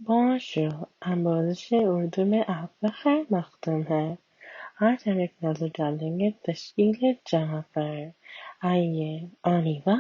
Bonjour, आमोzish-e-Urdu में आपका खैर मकदम है। आज हम एक नजर डालेंगे तशकील-ए-जमा पर। आइए, on y va?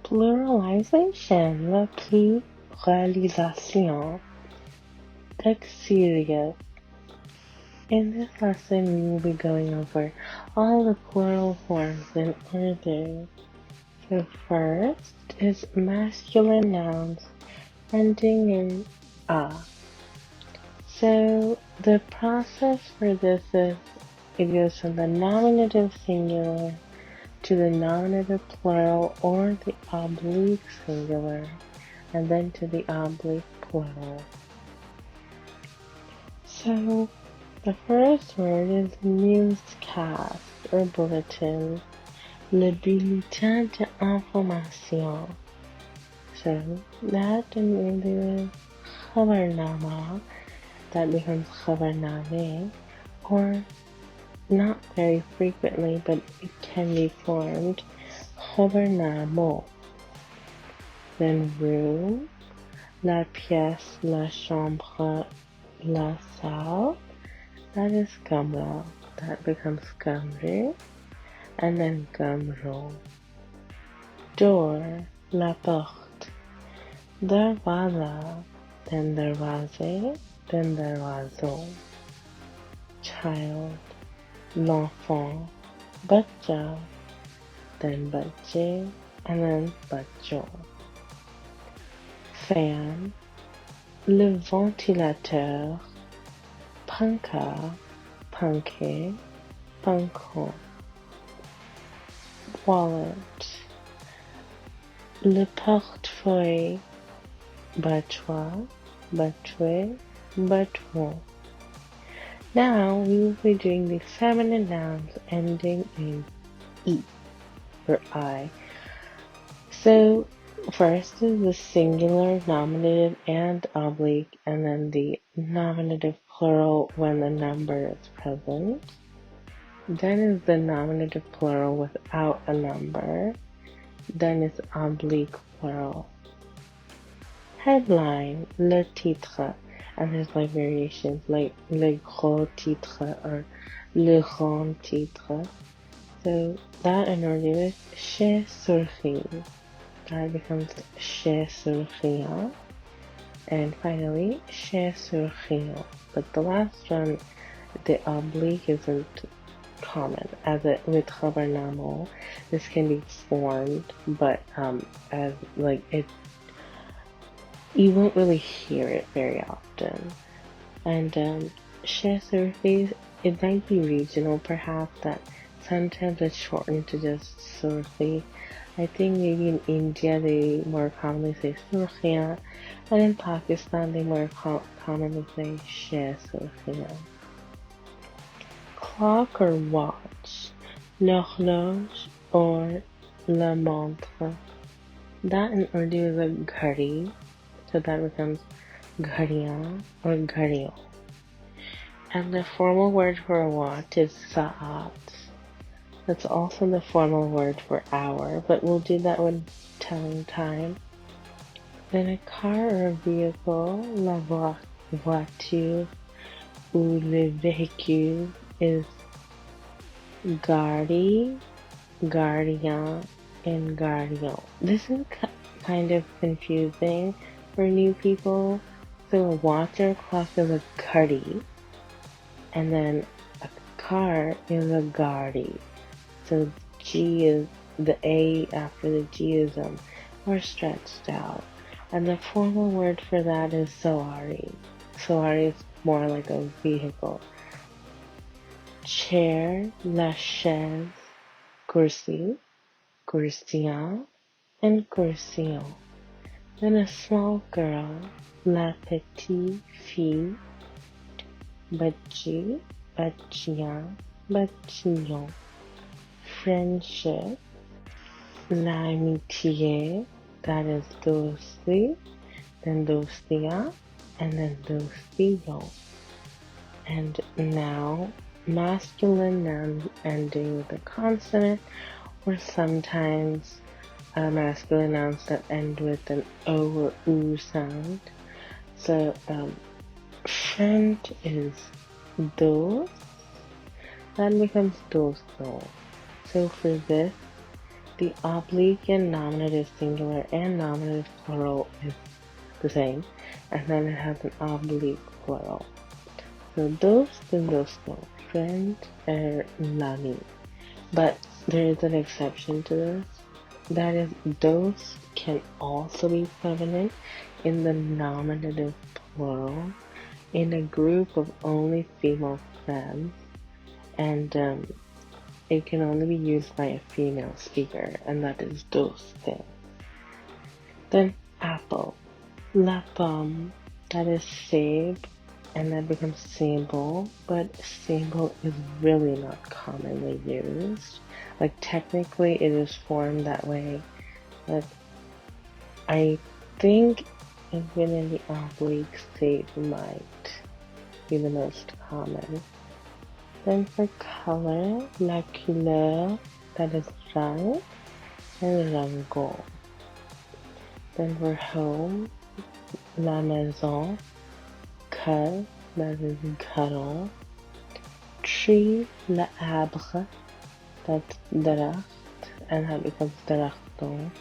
Pluralisation, la pluralisation. Takseeriyat. In this lesson, we will be going over all the plural forms in Urdu. The first is masculine nouns ending in a. So the process for this is it goes from the nominative singular to the nominative plural or the oblique singular and then to the oblique plural. So the first word is newscast or bulletin. Le bulletin d'information. So that in Urdu is khabarnama. That becomes khabarname, or not very frequently, but it can be formed khabarnamo. Then room, la pièce, la chambre, la salle. That is kamra. That becomes kamre, and then kamro. Door, la porte. Darwaza, then darwaze, then darwazo. Child, l'enfant. Bachcha, then bachche, and then bachcho. Fan, le ventilateur. Panka, panke, panko. Wallet, le portefeuille. Batchois, batchwe, batchon. Now we will be doing the feminine nouns ending in E or I. So first is the singular, nominative, and oblique, and then the nominative plural when the number is present. Then is the nominative plural without a number. Then is oblique plural. Headline, le titre, and there's like variations like le gros titre or le grand titre. So that in Urdu is chez surhi. That becomes chez surhiya. And finally, chez surhiya. But the last one, the oblique isn't common. As it with khabarnamo, this can be formed, but as like it. You won't really hear it very often. And chez surfi, it might be regional perhaps, that sometimes it's shortened to just surfi. I think maybe in India they more commonly say surfiya, and in Pakistan they more commonly say chez surfiya. Clock or watch, l'horloge or la montre. That in Urdu is a ghadi. So that becomes ghadiyan or ghadiyo. And the formal word for a watch is sa'at. That's also the formal word for hour, but we'll do that when telling time. Then a car or a vehicle, la voiture ou le véhicule is gari, gardiyan, and gardiyo. This is kind of confusing for new people. So a watch or a clock is a ghadi, and then a car is a gadi. So G is the A after the G is more stretched out, and the formal word for that is sawari. Sawari is more like a vehicle. Chair, la chaise, kursi, kursiyan, and kursiyon. Then a small girl, la petite fille, bachchi, bachchiyan, bachchiyon. Friendship, l'amitié, that is dosti, then dostiya, and then dostiyo. And now masculine noun ending with a consonant, or sometimes masculine nouns that end with an O or U sound. So friend is dos, that becomes dos. So for this, the oblique and nominative singular and nominative plural is the same, and then it has an oblique plural. So dos and dos, friend or l'ami. But there is an exception to this. That is, dos can also be feminine in the nominative plural in a group of only female friends, and it can only be used by a female speaker, and that is dos. Then apple, la pomme, that is sable, and that becomes sable, but sable is really not commonly used. Like, technically it is formed that way, but I think even in the oblique state might be the most common. Then for color, la couleur, that is rang, and rango. Then for home, la maison, car, that is caron. Tree, la arbre, that's daracht, and that becomes darachton.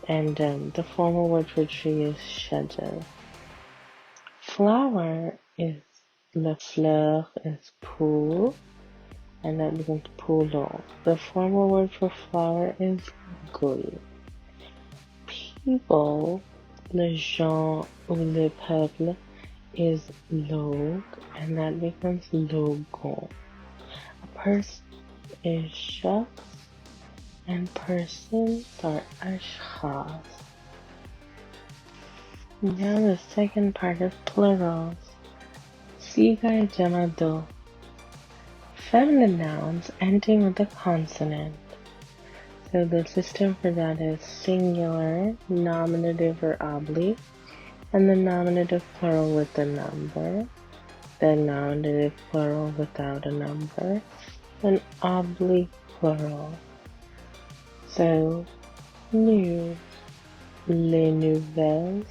And the formal word for tree is shajar. Flower is la fleur is poule, and that becomes poulon. The formal word for flower is gul. People, le gens ou le peuple, is log, and that becomes logon. A person is shakhs, and persons are ashkhas. Now the second part of plurals. Seegha-e-Jama do. Feminine nouns ending with a consonant. So the system for that is singular, nominative or oblique, and the nominative plural with a number, the nominative plural without a number, and oblique plural. So nous, les nouvelles,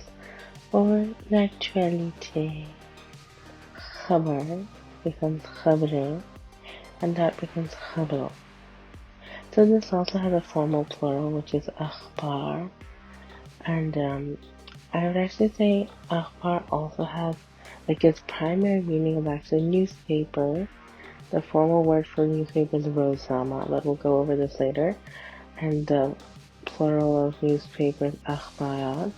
or l'actualité. Khabar becomes khabri, and that becomes khabro. So this also has a formal plural, which is akhbar, and I would actually say akhbar also has, like, its primary meaning of actually newspaper. The formal word for newspaper is rozama, but we'll go over this later. And the plural of newspaper is akhbarat,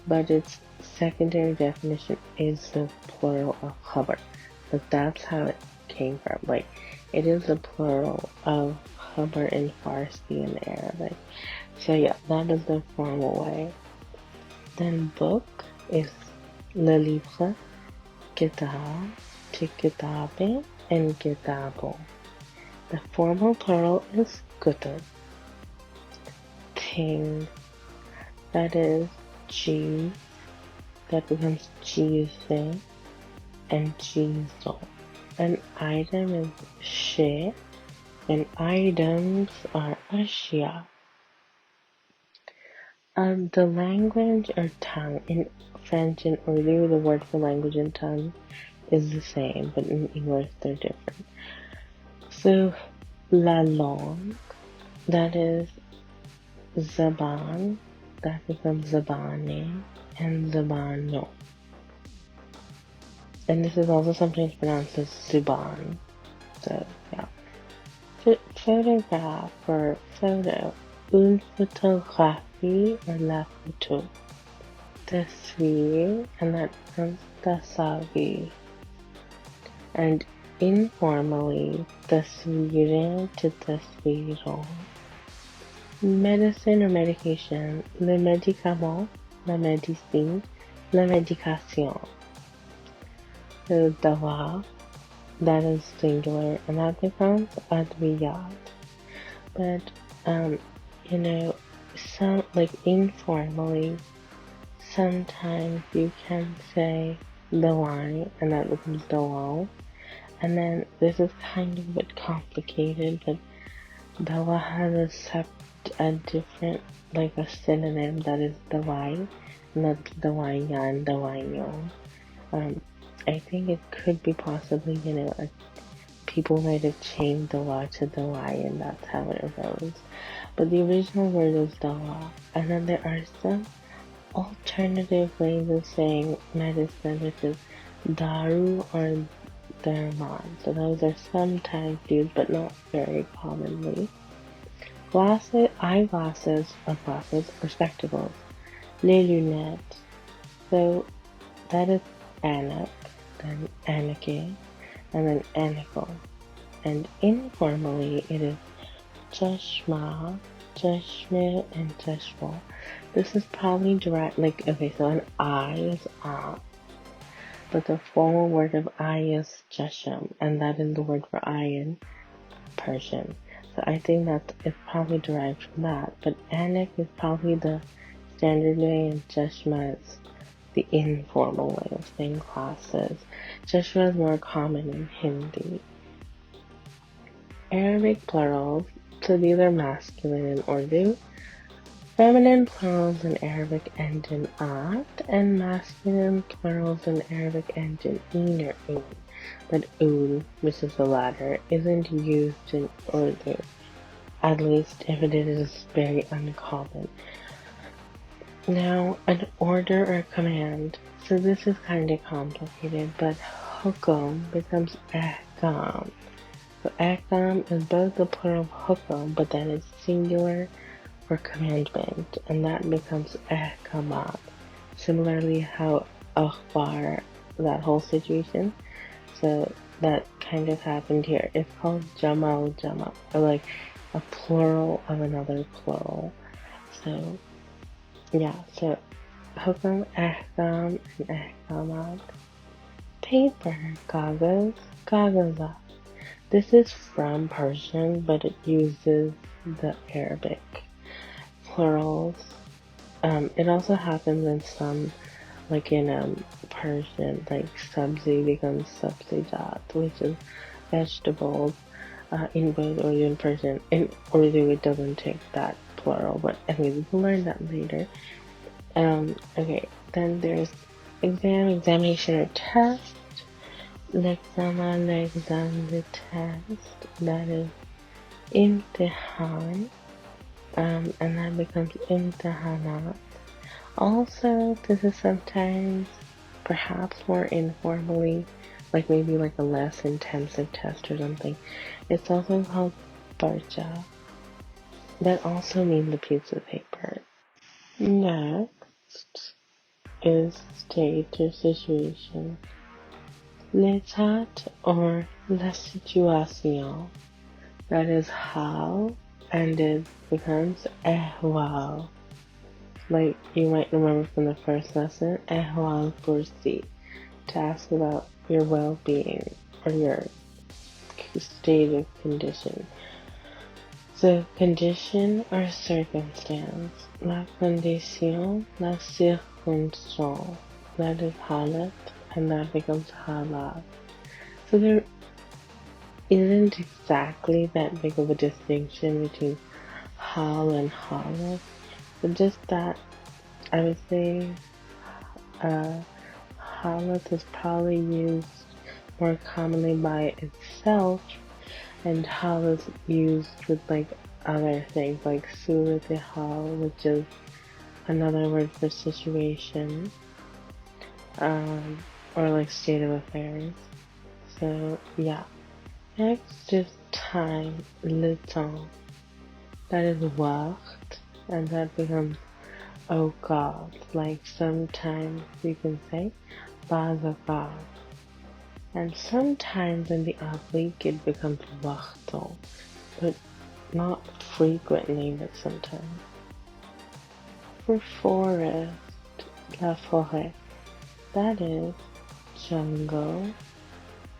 but its secondary definition is the plural of khabar. But that's how it came from. Like, it is the plural of khabar in Farsi and Arabic. So yeah, that is the formal way. Then book is le livre, kitab, kitabe, and kitabo. The formal plural is kutub. Thing, that is cheese, that becomes cheese, and cheezo. An item is shay, and items are ashya. The language or tongue in French and Urdu, the word for language and tongue is the same, but in English they're different. So la langue, that is zaban, that becomes zabane, and zabano. And this is also sometimes pronounced as zuban. So yeah. Photograph or photo, une photographie or la photo. Tasvir, and that becomes tasavir. And informally, tasvirin to tasviron. Medicine or medication, le médicament, la médecine, la médication. So dawa, that is singular, and that becomes adviyat. But some, like, informally, sometimes you can say dawai, and that becomes dawal, And then this is kind of a bit complicated, but dawa has a different, like a synonym that is dawai, not dawaiyan, dawayo. I think it could be possibly, people might have changed dawa to dawai, and that's how it arose. But the original word is dawa. And then there are some alternative ways of saying medicine, which is daru or derman. So those are sometimes used, but not very commonly. Glasses, eyeglasses, or glasses, or spectacles. Les lunettes. So that is anak, then anake, and then aniko. And informally, it is chashma, chashme, and chashmo. This is probably direct, so an eye is a, but the formal word of eye is chasham, and that is the word for eye in Persian. So I think that it's probably derived from that. But anak is probably the standard way, and chashma is the informal way of saying classes. Chashma is more common in Hindi. Arabic plurals, so these are masculine in Urdu. Feminine plurals in Arabic end in at, and masculine plurals in Arabic end in een or un. But un, which is the latter, isn't used in Urdu. At least if it is very uncommon. Now, an order or command. So this is kind of complicated, but hukum becomes ahkam. So ahkam is both the plural of hukum, but then it's singular for commandment, and that becomes ahkamat. Similarly, how akhbar, that whole situation. So that kind of happened here. It's called Jama, or like a plural of another plural. So yeah, so hukum, ahkam, and ahkamat. Paper, kagaz, kagazat. This is from Persian, but it uses the Arabic plurals. It also happens in some, like in Persian, like sabzi becomes sabzijat, which is vegetables, in both Urdu and Persian. In Urdu, it doesn't take that plural, but anyway, we can learn that later. Okay, then there's examination or test. L'examen, the test, that is imtihan, and that becomes imtihanat. Also, this is sometimes, perhaps more informally, like maybe like a less intensive test or something. It's also called parcha. That also means a piece of paper. Next is state or situation. L'état or la situation. That is how, and it becomes ehwal. Like you might remember from the first lesson, ehwal pursi, to ask about your well-being or your state of condition. So condition or circumstance. La condition, la circonstance. That is halat, and that becomes halat. So there isn't exactly that big of a distinction between hal and halat, but just that I would say halat is probably used more commonly by itself, and hal is used with like other things like surat hal, which is another word for situation, or like state of affairs. So yeah. Next is time, Leçon. That is waqt, and that becomes awqat. Like sometimes you can say bazaqat. And sometimes in the oblique it becomes waqto, but not frequently, but sometimes. For forest, la forêt. That is jungle.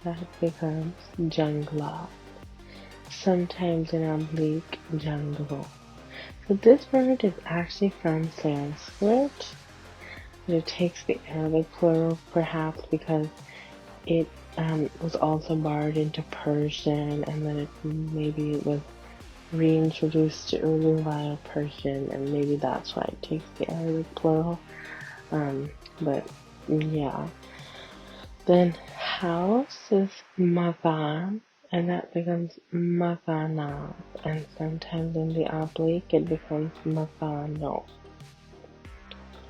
That becomes jungla. Sometimes in oblique, jungle. So this word is actually from Sanskrit. It takes the Arabic plural perhaps because it was also borrowed into Persian, and then maybe it was reintroduced to Urdu via Persian, and maybe that's why it takes the Arabic plural. But yeah. Then house is makan, and that becomes makana, and sometimes in the oblique it becomes makano.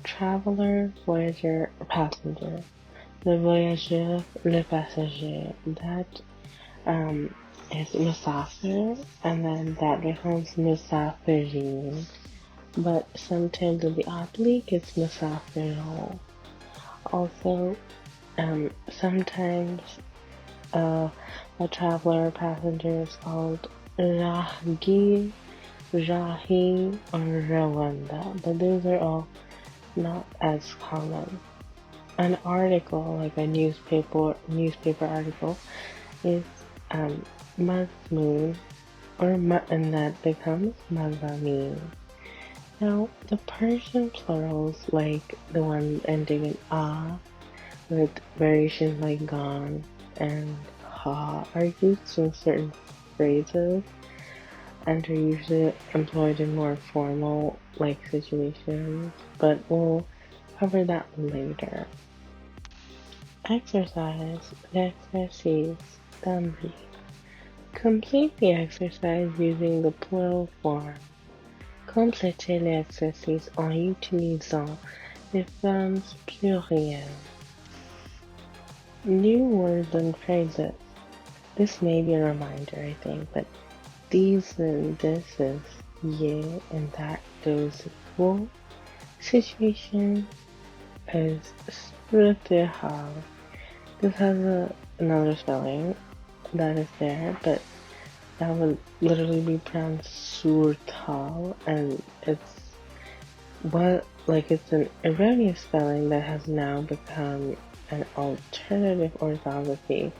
Traveler, voyager, or passenger. Le voyageur, le passager. That is musafir, and then that becomes musafirin. But sometimes in the oblique it's musafiron. Also, sometimes a traveler or passenger is called rahgir, rahi, or rawanda, but those are all not as common. An article, like a newspaper article, is mazmoon, and that becomes mazamin. Now, the Persian plurals, like the ones ending in a, with variations like gone and ha, are used in certain phrases and are usually employed in more formal situations, but we'll cover that later. Exercise, l'exercice, tamri. Complete the exercise using the plural form. Complétez l'exercice en utilisant les formes plurielles. New words and phrases. This may be a reminder, I think, but these and this is ye, and that goes wo. Situation is surtehal. This has another spelling that is there, but that would literally be pronounced surtal, and it's an erroneous spelling that has now become an alternative orthography.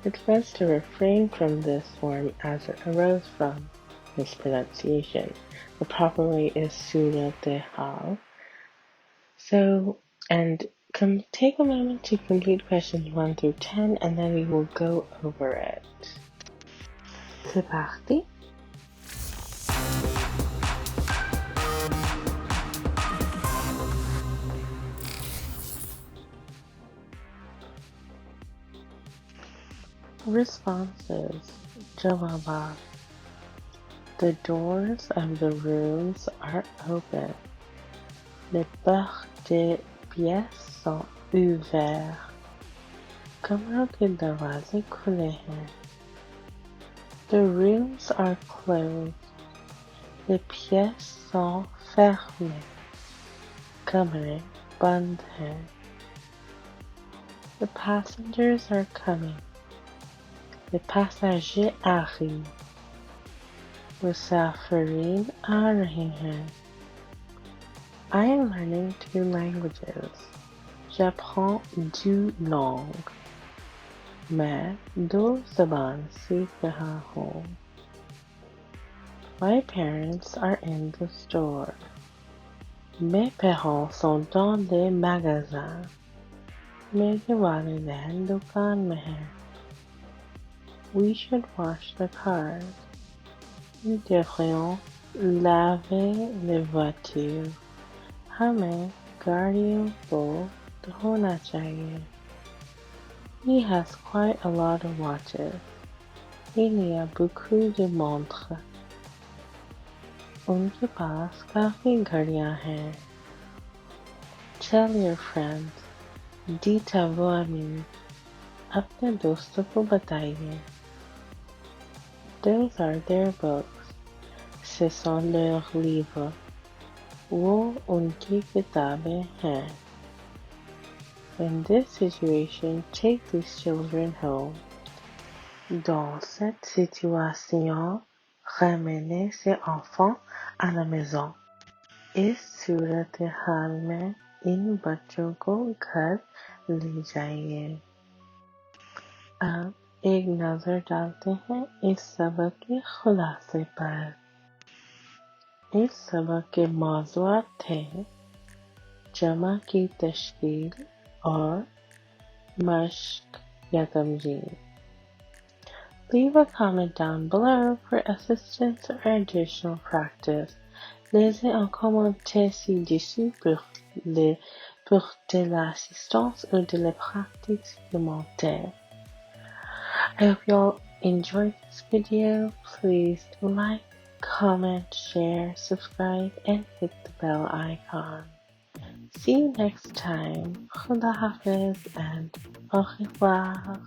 It's best to refrain from this form as it arose from mispronunciation. The proper way is surtehal. So, and take a moment to complete questions 1 through 10, and then we will go over it. C'est parti. Responses. Jawaabaat. The doors of the rooms are open. Les portes des pièces sont ouvertes. कमरों के दरवाजे खुले हैं. The rooms are closed. Les pièces sont fermées. कमरे बंद हैं. The passengers are coming. Les passagers arrivent. मुसाफिरीन आ रहे हैं. I am learning 2 languages. J'apprends 2 langues. मैं 2 ज़बान सीख रहा हूँ. My parents are in the store. Mes parents sont dans les magasins. मेरे वालिदैन दुकान में हैं. We should wash the cars. Nous devrions laver les voitures. हमें गाड़ियों को धोना चाहिए. He has quite a lot of watches. Il y a beaucoup de montres. उनके पास काफी घड़ियां हैं. Tell your friends. Dites à vos amis. अपने दोस्तों को बताइए. Those are their books. Ce sont leurs livres. वो उनकी किताबें हैं. In this situation, take these children home. Dans cette situation, ramenez ces enfants à la maison. इस सूरत-ए-हाल में इन बच्चों को घर ले जाइए. अब एक नजर डालते हैं इस सबक के खुलासे पर. इस सबक के मौज़ूआत थे जमा की तश्कील और मश्क یا تمجید. Leave a comment down below for assistance or additional practice. Laissez un commentaire ci-dessous pour de l'assistance ou de la pratique supplémentaire. I hope you all enjoyed this video. Please like, comment, share, subscribe, and hit the bell icon. See you next time. Khuda Hafiz and au revoir.